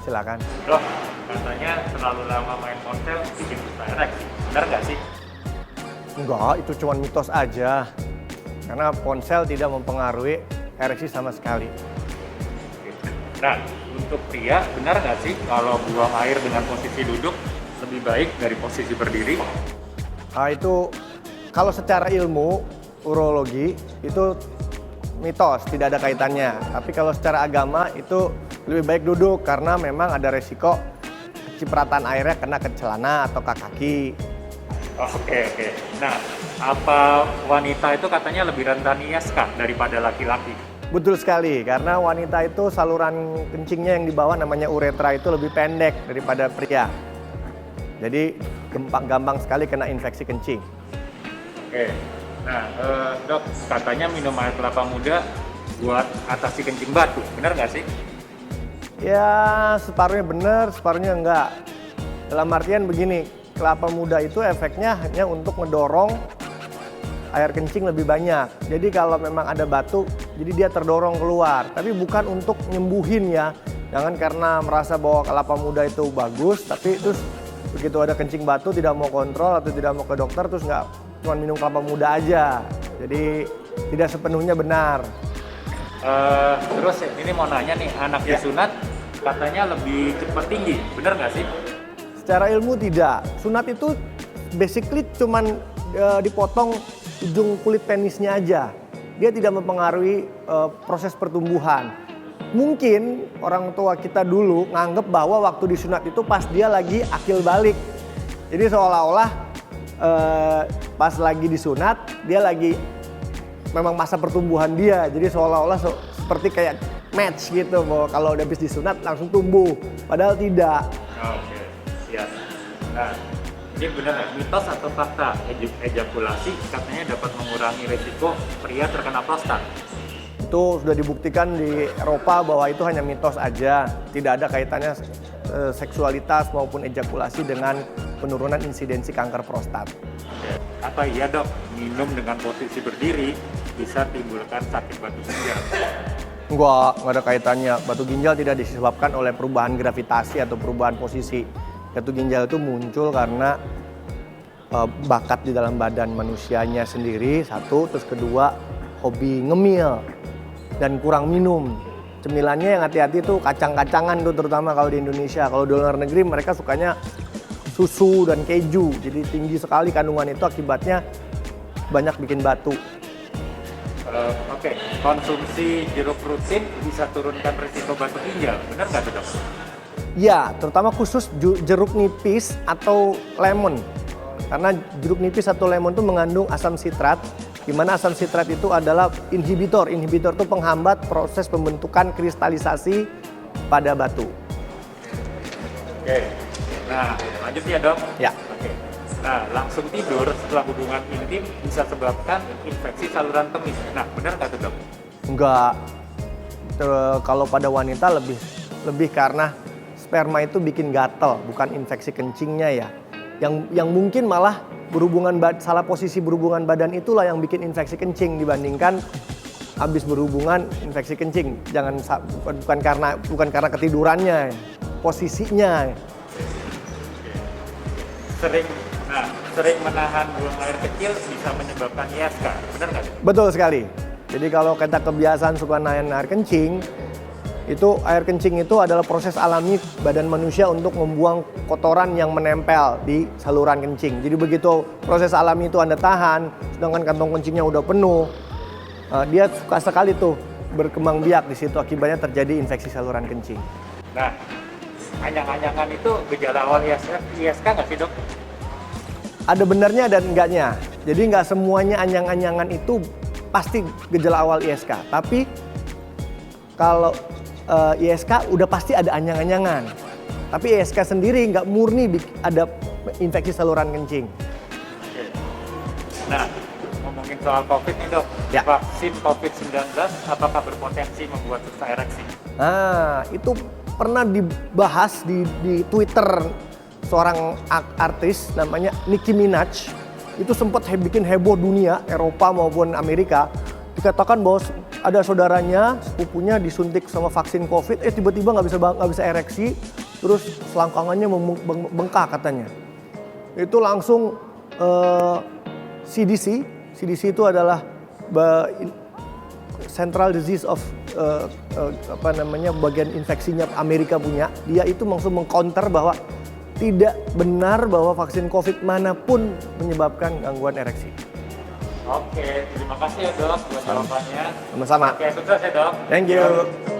silakan. Dok, katanya terlalu lama main ponsel bikin susah ereksi. Benar nggak sih? Enggak, itu cuma mitos aja. Karena ponsel tidak mempengaruhi ereksi sama sekali. Nah, untuk pria, benar nggak sih kalau buang air dengan posisi duduk lebih baik dari posisi berdiri? Itu kalau secara ilmu urologi itu mitos, tidak ada kaitannya. Tapi kalau secara agama itu lebih baik duduk karena memang ada resiko cipratan airnya kena ke celana atau ke kaki. Oke. Nah, apa wanita itu katanya lebih rentan ISK daripada laki-laki? Betul sekali, karena wanita itu saluran kencingnya yang di bawah namanya uretra itu lebih pendek daripada pria. Jadi gampang sekali kena infeksi kencing. Oke. Nah, dok, katanya minum air kelapa muda buat atasi kencing batu. Benar nggak sih? Ya, separuhnya benar, separuhnya enggak. Dalam artian begini, kelapa muda itu efeknya hanya untuk ngedorong air kencing lebih banyak. Jadi kalau memang ada batu, jadi dia terdorong keluar. Tapi bukan untuk nyembuhin ya. Jangan karena merasa bahwa kelapa muda itu bagus, tapi terus begitu ada kencing batu tidak mau kontrol atau tidak mau ke dokter, terus nggak cuma minum kelapa muda aja. Jadi tidak sepenuhnya benar. Terus ini mau nanya nih, anak disunat katanya lebih cepat tinggi. Benar nggak sih? Secara ilmu tidak. Sunat itu basically cuman dipotong ujung kulit penisnya aja. Dia tidak mempengaruhi proses pertumbuhan. Mungkin orang tua kita dulu nganggep bahwa waktu disunat itu pas dia lagi akil balik. Jadi seolah-olah pas lagi disunat dia lagi memang masa pertumbuhan dia. Jadi seolah-olah seperti kayak match gitu bahwa kalau udah habis disunat langsung tumbuh. Padahal tidak. Oke. Ya. Nah, ini benar nggak? Mitos atau fakta? Ejakulasi katanya dapat mengurangi risiko pria terkena prostat. Itu sudah dibuktikan di Eropa bahwa itu hanya mitos aja. Tidak ada kaitannya seksualitas maupun ejakulasi dengan penurunan insidensi kanker prostat. Oke. Apa iya dok, minum dengan posisi berdiri bisa timbulkan sakit batu ginjal? Enggak ada kaitannya. Batu ginjal tidak disebabkan oleh perubahan gravitasi atau perubahan posisi. Batu ginjal itu muncul karena bakat di dalam badan manusianya sendiri, satu. Terus kedua, hobi ngemil dan kurang minum. Cemilannya yang hati-hati tuh kacang-kacangan tuh terutama kalau di Indonesia. Kalau di luar negeri mereka sukanya susu dan keju. Jadi tinggi sekali kandungan itu akibatnya banyak bikin batu. Oke. Konsumsi jeruk rutin bisa turunkan risiko batu ginjal. Benar nggak tuh dok? Ya, terutama khusus jeruk nipis atau lemon. Karena jeruk nipis atau lemon itu mengandung asam sitrat, di mana asam sitrat itu adalah inhibitor. Inhibitor itu penghambat proses pembentukan kristalisasi pada batu. Oke. Nah, lanjut ya dok. Ya. Oke. Nah, langsung tidur setelah hubungan intim bisa sebabkan infeksi saluran kemih. Nah, benar nggak tuh dok? Enggak. Kalau pada wanita lebih karena sperma itu bikin gatel, bukan infeksi kencingnya ya. Yang mungkin malah salah posisi berhubungan badan itulah yang bikin infeksi kencing dibandingkan habis berhubungan infeksi kencing. Bukan karena ketidurannya, posisinya. Sering menahan buang air kecil bisa menyebabkan ISK. Benar nggak? Betul sekali. Jadi kalau kita kebiasaan suka nahan air kencing, itu air kencing itu adalah proses alami badan manusia untuk membuang kotoran yang menempel di saluran kencing. Jadi begitu proses alami itu Anda tahan, sedangkan kantong kencingnya udah penuh, dia suka sekali tuh berkembang biak di situ, akibatnya terjadi infeksi saluran kencing. Nah, anyang-anyangan itu gejala awal ISK nggak sih dok? Ada benarnya dan enggaknya. Jadi nggak semuanya anyang-anyangan itu pasti gejala awal ISK. Tapi kalau ISK udah pasti ada anyang-anyangan. Tapi ISK sendiri nggak murni ada infeksi saluran kencing. Oke. Nah, ngomongin soal COVID nih dok. Ya. Vaksin COVID-19 apakah berpotensi membuat susah ereksi? Nah, itu pernah dibahas di Twitter seorang artis namanya Nicki Minaj. Itu sempat bikin heboh dunia, Eropa maupun Amerika. Dikatakan bahwa ada saudaranya, sepupunya disuntik sama vaksin COVID, tiba-tiba nggak bisa ereksi, terus selangkangannya bengkak katanya. Itu langsung CDC itu adalah Central Disease of bagian infeksinya Amerika punya. Dia itu langsung mengcounter bahwa tidak benar bahwa vaksin COVID manapun menyebabkan gangguan ereksi. Oke, terima kasih ya dok buat jawabannya. Sama-sama. Oke, sukses ya dok. Thank you.